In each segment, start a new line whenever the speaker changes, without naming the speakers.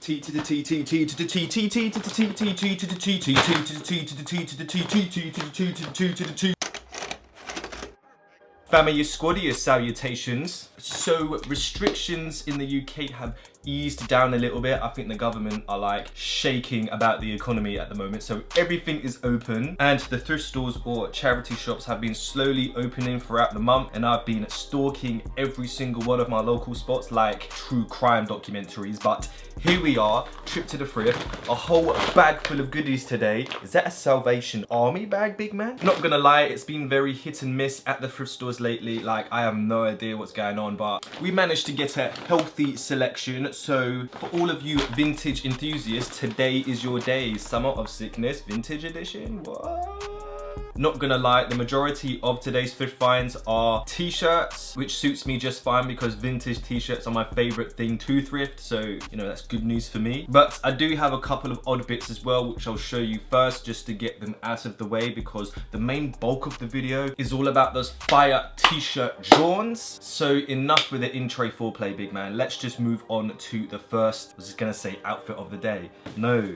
T to the T, T, T to the T, T, T to the T, T, T to the T, T, T to the T to the T to the T, T, T to the T to the T to the T. Family squaddy salutations. So restrictions in the UK have eased down a little bit. I think the government are like shaking about the economy at the moment. So everything is open and the thrift stores or charity shops have been slowly opening throughout the month. And I've been stalking every single one of my local spots like true crime documentaries. But here we are, trip to the thrift, a whole bag full of goodies today. Is that a Salvation Army bag, big man? Not gonna lie, it's been very hit and miss at the thrift stores lately. Like I have no idea what's going on, but we managed to get a healthy selection. So for all of you vintage enthusiasts, today is your day. Summer of Sickness vintage edition. What? Not gonna lie, the majority of today's thrift finds are t-shirts, which suits me just fine because vintage t-shirts are my favorite thing to thrift. So, you know, that's good news for me. But I do have a couple of odd bits as well, which I'll show you first just to get them out of the way because the main bulk of the video is all about those fire t-shirt Johns. So enough with the intro foreplay, big man. Let's just move on to the first, I was just gonna say outfit of the day. No.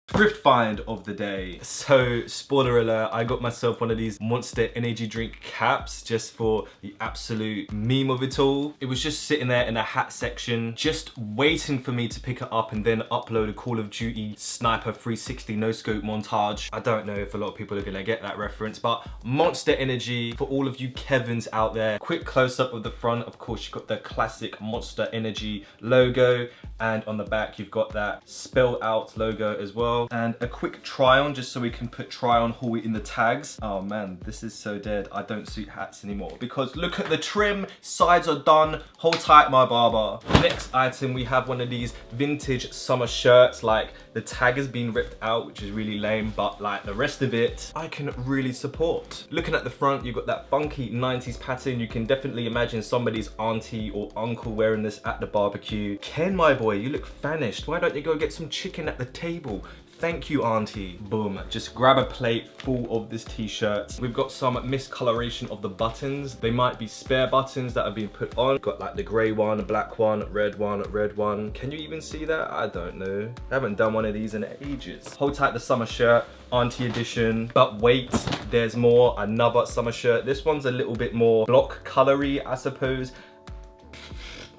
Thrift find of the day. So spoiler alert, I got myself one of these Monster energy drink caps just for the absolute meme of it all. It was just sitting there in the hat section, just waiting for me to pick it up and then upload a Call of Duty Sniper 360 no scope montage. I don't know if a lot of people are gonna get that reference, but Monster Energy for all of you Kevins out there. Quick close up of the front. Of course, you've got the classic Monster Energy logo, and on the back you've got that spell out logo as well. And a quick try on just so we can put try on haul in the tags. Oh man, this is so dead. I don't suit hats anymore because look at the trim, sides are done. Hold tight, my barber. Next item, we have one of these vintage summer shirts. Like the tag has been ripped out, which is really lame, but like the rest of it, I can really support. Looking at the front, you've got that funky 90s pattern. You can definitely imagine somebody's auntie or uncle wearing this at the barbecue. Ken, my boy, you look famished. Why don't you go get some chicken at the table? Thank you, auntie. Boom. Just grab a plate full of this t-shirt. We've got some miscoloration of the buttons. They might be spare buttons that have been put on. Got like the grey one, black one, red one, red one. Can you even see that? I don't know. I haven't done one of these in ages. Hold tight the summer shirt, auntie edition. But wait, there's more. Another summer shirt. This one's a little bit more block colory, I suppose.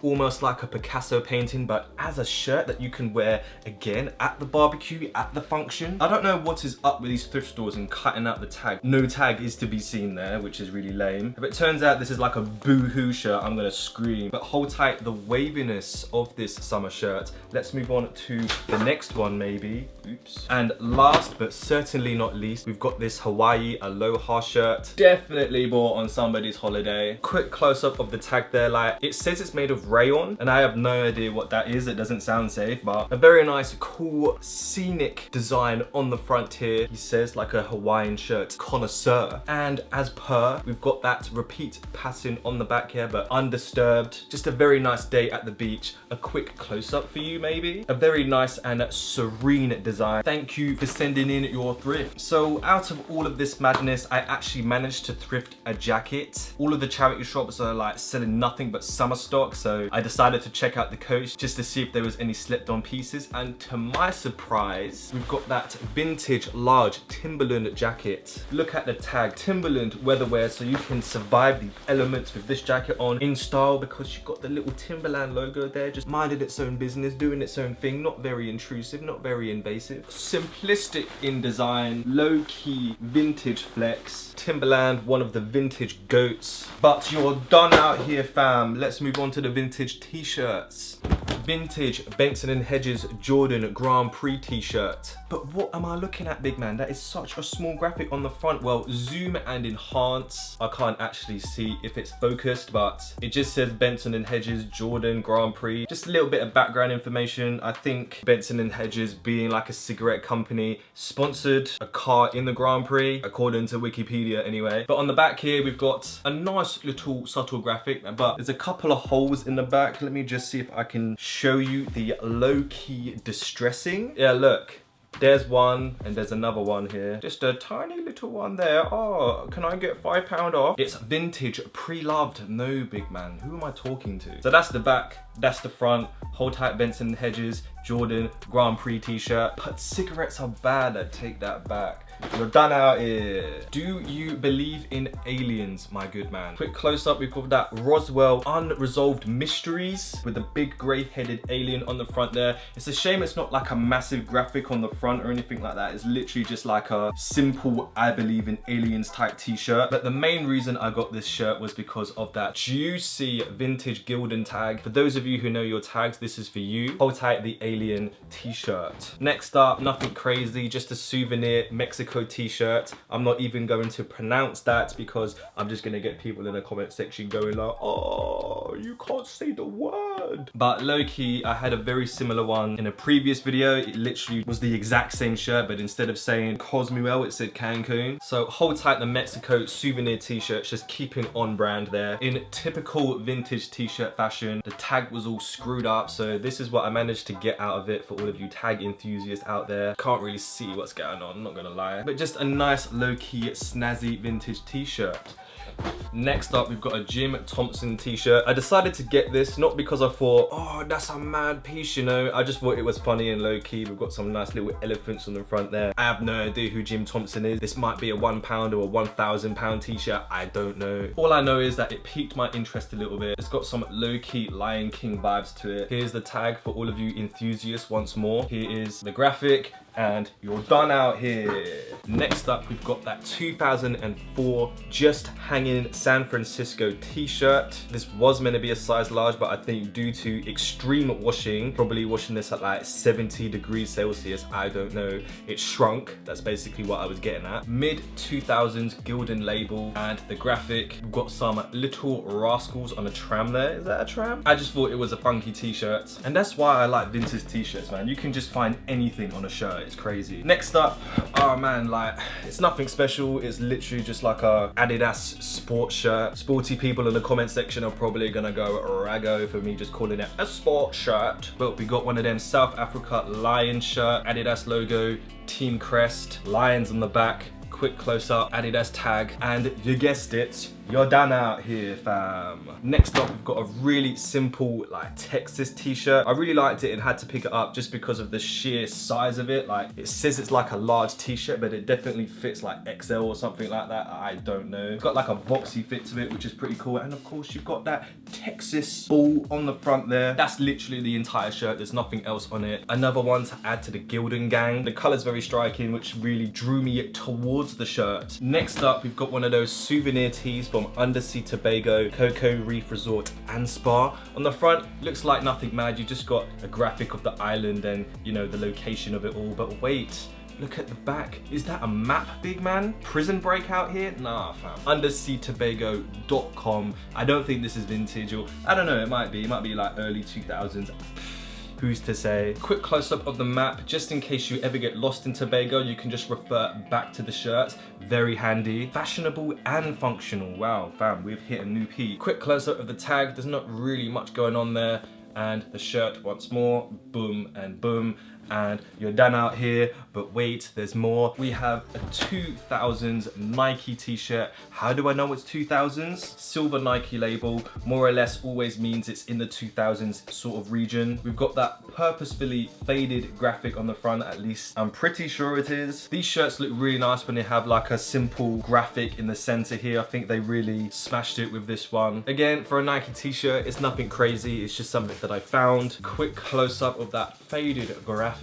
Almost like a Picasso painting, but as a shirt that you can wear again at the barbecue, at the function. I don't know what is up with these thrift stores and cutting out the tag. No tag is to be seen there, which is really lame. If it turns out this is like a boo-hoo shirt, I'm gonna scream. But hold tight the waviness of this summer shirt. Let's move on to the next one maybe. Oops. And last but certainly not least, we've got this Hawaii Aloha shirt. Definitely bought on somebody's holiday. Quick close-up of the tag there. Like, it says it's made of rayon, and I have no idea what that is. It doesn't sound safe, but a very nice, cool, scenic design on the front here. He says like a Hawaiian shirt connoisseur. And as per, we've got that repeat pattern on the back here, but undisturbed. Just a very nice day at the beach. A quick close-up for you, maybe. A very nice and serene design. Thank you for sending in your thrift. So out of all of this madness, I actually managed to thrift a jacket. All of the charity shops are like selling nothing but summer stock, so I decided to check out the coast just to see if there was any slipped on pieces, and to my surprise, we've got that vintage large Timberland jacket. Look at the tag, Timberland weatherwear, so you can survive the elements with this jacket on in style because you've got the little Timberland logo there, just minding its own business, doing its own thing, not very intrusive, not very invasive. Simplistic in design, low-key vintage flex. Timberland, one of the vintage goats. But you're done out here, fam. Let's move on to the vintage t-shirts. Vintage Benson & Hedges Jordan Grand Prix t-shirt. But what am I looking at, big man? That is such a small graphic on the front. Well, zoom and enhance. I can't actually see if it's focused, but it just says Benson & Hedges Jordan Grand Prix. Just a little bit of background information. I think Benson & Hedges, being like a cigarette company, sponsored a car in the Grand Prix, according to Wikipedia anyway. But on the back here, we've got a nice little subtle graphic, but there's a couple of holes in the back. Let me just see if I can show you the low-key distressing. Yeah, look. There's one, and there's another one here. Just a tiny little one there. Oh, can I get £5 off? It's vintage, pre-loved. No, big man. Who am I talking to? So that's the back, that's the front. Hold tight Benson Hedges, Jordan, Grand Prix t-shirt. But cigarettes are bad, I take that back. You're done out here. Do you believe in aliens, my good man? Quick close up, we've got that Roswell Unresolved Mysteries with the big grey-headed alien on the front there. It's a shame it's not like a massive graphic on the front or anything like that. It's literally just like a simple I believe in aliens type t-shirt. But the main reason I got this shirt was because of that juicy vintage Gildan tag. For those of you who know your tags, this is for you. Hold tight the alien t-shirt. Next up, nothing crazy, just a souvenir Mexico t-shirt. I'm not even going to pronounce that because I'm just gonna get people in the comment section going like, oh, you can't say the word. But low-key, I had a very similar one in a previous video. It literally was the exact same shirt, but instead of saying Cozumel, it said Cancun. So hold tight the Mexico souvenir t-shirts, just keeping on brand there. In typical vintage t-shirt fashion, the tag was all screwed up, so this is what I managed to get out of it for all of you tag enthusiasts out there. Can't really see what's going on, I'm not gonna lie. But just a nice low-key snazzy vintage t-shirt. Next up, we've got a Jim Thompson t-shirt. I decided to get this not because I thought, oh, that's a mad piece, you know. I just thought it was funny and low-key. We've got some nice little elephants on the front there. I have no idea who Jim Thompson is. This might be a £1 or a £1,000 t-shirt. I don't know. All I know is that it piqued my interest a little bit. It's got some low-key Lion King vibes to it. Here's the tag for all of you enthusiasts once more. Here is the graphic, and you're done out here. Next up, we've got that 2004 Just Hanging San Francisco t-shirt. This was meant to be a size large, but I think due to extreme washing, probably washing this at like 70 degrees Celsius, I don't know, it shrunk. That's basically what I was getting at. Mid 2000s Gildan label, and the graphic, we've got some little rascals on a tram there. Is that a tram? I just thought it was a funky t-shirt, and that's why I like vintage t-shirts, man. You can just find anything on a shirt. It's crazy. Next up, oh man, like, it's nothing special. It's literally just like a Adidas sports shirt. Sporty people in the comment section are probably gonna go raggo for me just calling it a sports shirt. But we got one of them South Africa lion shirt, Adidas logo, team crest, lions on the back. Quick close up, Adidas tag, and you guessed it, you're done out here, fam. Next up, we've got a really simple like Texas t-shirt. I really liked it and had to pick it up just because of the sheer size of it. Like, it says it's like a large t-shirt, but it definitely fits like XL or something like that. I don't know. It's got like a boxy fit to it, which is pretty cool. And of course, you've got that Texas ball on the front there. That's literally the entire shirt. There's nothing else on it. Another one to add to the Gildan gang. The color's very striking, which really drew me towards the shirt. Next up, we've got one of those souvenir tees from Undersea Tobago, Cocoa Reef Resort and Spa. On the front, looks like nothing mad. You just got a graphic of the island and, you know, the location of it all. But wait, look at the back. Is that a map, big man? Prison break out here? Nah, fam. UnderseaTobago.com. I don't think this is vintage, or I don't know, it might be. It might be like early 2000s. Who's to say? Quick close-up of the map, just in case you ever get lost in Tobago, you can just refer back to the shirt. Very handy. Fashionable and functional. Wow, fam, we've hit a new peak. Quick close-up of the tag, there's not really much going on there. And the shirt once more, boom and boom. And you're done out here, but wait, there's more. We have a 2000s Nike t-shirt. How do I know it's 2000s? Silver Nike label, more or less always means it's in the 2000s sort of region. We've got that purposefully faded graphic on the front, at least I'm pretty sure it is. These shirts look really nice when they have like a simple graphic in the center here. I think they really smashed it with this one. Again, for a Nike t-shirt, it's nothing crazy. It's just something that I found. Quick close-up of that faded graphic.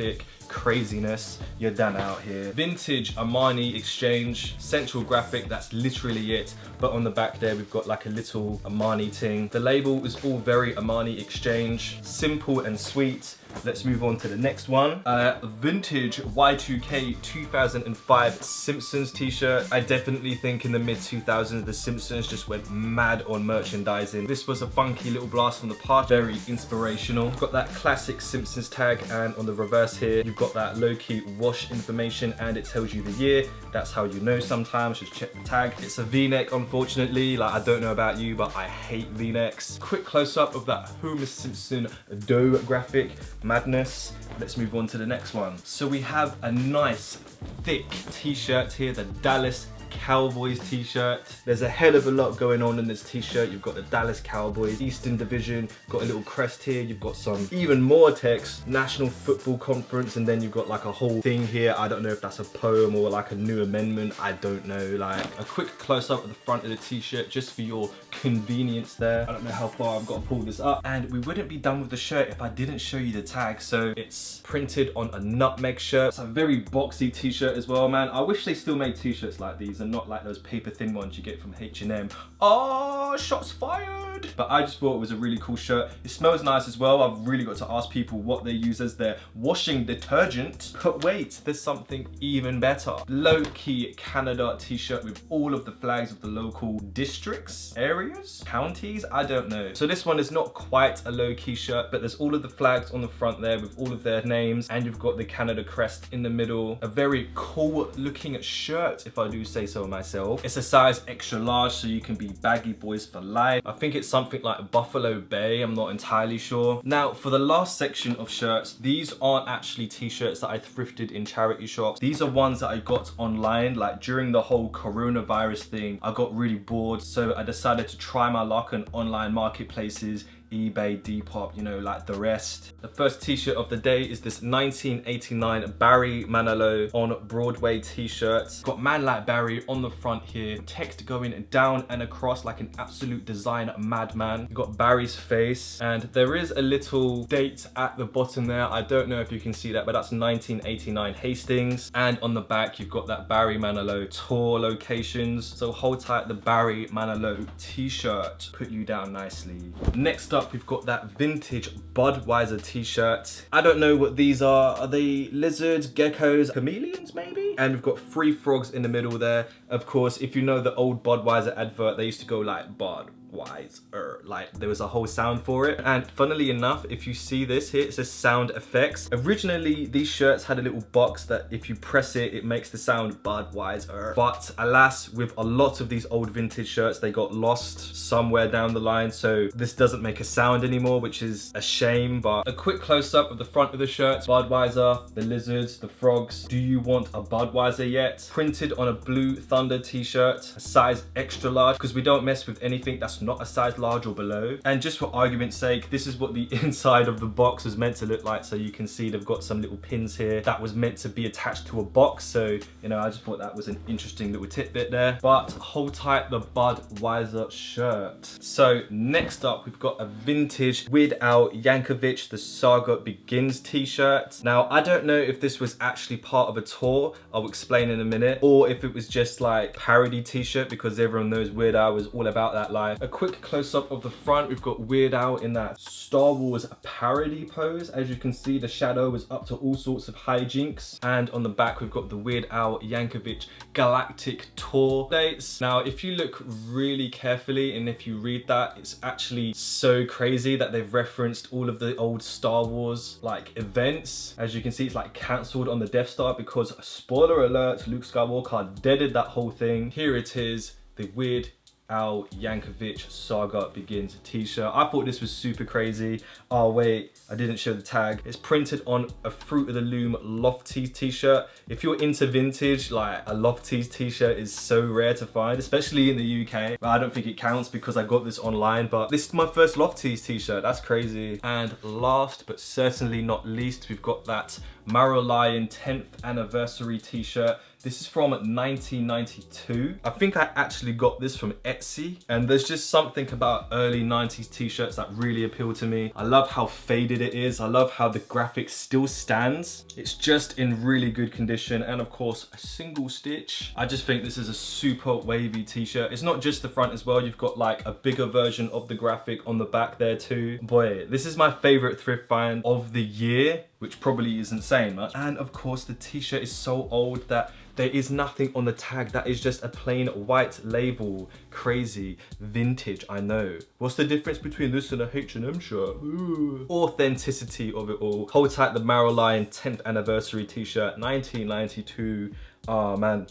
Craziness, you're done out here. Vintage Armani exchange, central graphic, that's literally it. But on the back there, we've got like a little Armani ting. The label is all very Armani exchange, simple and sweet. Let's move on to the next one. Vintage Y2K 2005 Simpsons t-shirt. I definitely think in the mid 2000s, the Simpsons just went mad on merchandising. This was a funky little blast from the past, very inspirational. Got that classic Simpsons tag, and on the reverse here, you've got that low-key wash information, and it tells you the year. That's how you know sometimes, just check the tag. It's a V-neck, unfortunately. Like, I don't know about you, but I hate V-necks. Quick close-up of that Homer Simpson dough graphic. madness. Let's move on to the next one. So we have a nice thick t-shirt here, the Dallas Cowboys t-shirt. There's a hell of a lot going on in this t-shirt. You've got the Dallas Cowboys Eastern Division, got a little crest here, you've got some even more text, National Football Conference, and then you've got like a whole thing here. I don't know if that's a poem or like a new amendment, I don't know. Like a quick close-up of the front of the t-shirt just for your convenience there. I don't know how far I've got to pull this up, and we wouldn't be done with the shirt if I didn't show you the tag. So it's printed on a nutmeg shirt. It's a very boxy t-shirt as well, man. I wish they still made t-shirts like these and not like those paper thin ones you get from H&M. Oh, shots fired! But I just thought it was a really cool shirt. It smells nice as well. I've really got to ask people what they use as their washing detergent. But wait, there's something even better. Low-key Canada t-shirt with all of the flags of the local districts, areas, counties, I don't know. So this one is not quite a low-key shirt, but there's all of the flags on the front there with all of their names, and you've got the Canada crest in the middle. A very cool looking shirt, if I do say so myself. It's a size extra large, so you can be baggy boys for life. I think it's something like Buffalo Bay, I'm not entirely sure. Now for the last section of shirts, these aren't actually t-shirts that I thrifted in charity shops. These are ones that I got online. Like during the whole coronavirus thing, I got really bored, so I decided to try my luck on online marketplaces, eBay, Depop, you know, like the rest. The first t-shirt of the day is this 1989 Barry Manilow on Broadway t-shirt. Got Man Like Barry on the front here, text going down and across like an absolute design madman. You got Barry's face, and there is a little date at the bottom there. I don't know if you can see that, but that's 1989 Hastings. And on the back, you've got that Barry Manilow tour locations. So hold tight the Barry Manilow t-shirt, put you down nicely. Next up, we've got that vintage Budweiser t-shirt. I don't know what these are. Are they lizards, geckos, chameleons maybe? And we've got 3 frogs in the middle there. Of course, if you know the old Budweiser advert, they used to go like Budweiser, like there was a whole sound for it. And funnily enough, if you see this here, it says sound effects. Originally, these shirts had a little box that if you press it, it makes the sound Budweiser. But alas, with a lot of these old vintage shirts, they got lost somewhere down the line. So this doesn't make a sound anymore, which is a shame. But a quick close-up of the front of the shirts, Budweiser, the lizards, the frogs. Do you want a Budweiser yet? Printed on a blue Thunder t-shirt, a size extra large, because we don't mess with anything that's not a size large or below. And just for argument's sake, this is what the inside of the box was meant to look like. So you can see they've got some little pins here that was meant to be attached to a box. So, you know, I just thought that was an interesting little tidbit there. But hold tight the Budweiser shirt. So next up, we've got a vintage Weird Al Yankovic, The Saga Begins t-shirt. Now, I don't know if this was actually part of a tour, I'll explain in a minute, or if it was just like parody t-shirt, because everyone knows Weird Al was all about that life. A quick close-up of the front, we've got Weird Al in that Star Wars parody pose. As you can see, the shadow is up to all sorts of hijinks. And on the back, we've got the Weird Al Yankovic Galactic Tour dates. Now, if you look really carefully and if you read that, it's actually so crazy that they've referenced all of the old Star Wars like events. As you can see, it's like cancelled on the Death Star because, spoiler alert, Luke Skywalker deaded that whole thing. Here it is, the Weird Al Yankovic Saga Begins t-shirt. I thought this was super crazy. Oh wait, I didn't show the tag. It's printed on a Fruit of the Loom Lofties t-shirt. If you're into vintage, like a Lofties t-shirt is so rare to find, especially in the UK. But I don't think it counts because I got this online, but this is my first Lofties t-shirt. That's crazy. And last but certainly not least, we've got that Marilyn 10th anniversary t-shirt. This is from 1992. I think I actually got this from Etsy, and there's just something about early 90s t-shirts that really appeal to me. I love how faded it is. I love how the graphic still stands. It's just in really good condition, and of course, a single stitch. I just think this is a super wavy t-shirt. It's not just the front as well. You've got like a bigger version of the graphic on the back there too. Boy, this is my favorite thrift find of the year, which probably isn't saying much. And of course, the t-shirt is so old that there is nothing on the tag. That is just a plain white label. Crazy. Vintage, I know. What's the difference between this and a H&M shirt? Ooh. Authenticity of it all. Hold tight the Marilyn 10th anniversary t-shirt, 1992. Oh man,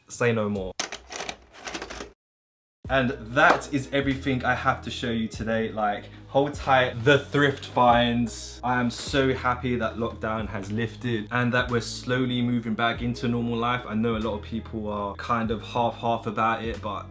say no more. And that is everything I have to show you today. Like, hold tight, the thrift finds. I am so happy that lockdown has lifted and that we're slowly moving back into normal life. I know a lot of people are kind of half about it, but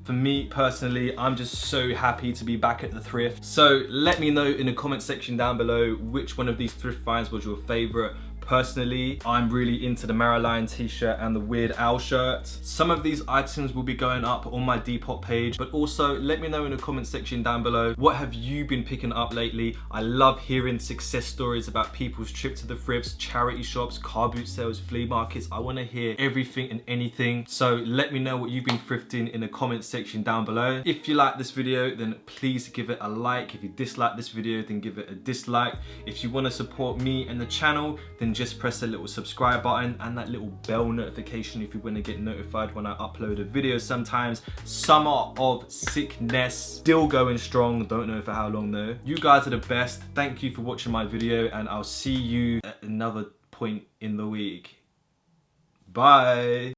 for me personally, I'm just so happy to be back at the thrift. So let me know in the comment section down below which one of these thrift finds was your favorite. Personally, I'm really into the Marilyn T-Shirt and the Weird Al shirt. Some of these items will be going up on my Depop page, but also let me know in the comment section down below, what have you been picking up lately? I love hearing success stories about people's trip to the thrifts, charity shops, car boot sales, flea markets. I want to hear everything and anything. So let me know what you've been thrifting in the comment section down below. If you like this video, then please give it a like. If you dislike this video, then give it a dislike. If you want to support me and the channel, then just press the little subscribe button and that little bell notification if you want to get notified when I upload a video. Sometimes summer of sickness still going strong, don't know for how long though. You guys are the best. Thank you for watching my video, and I'll see you at another point in the week. Bye.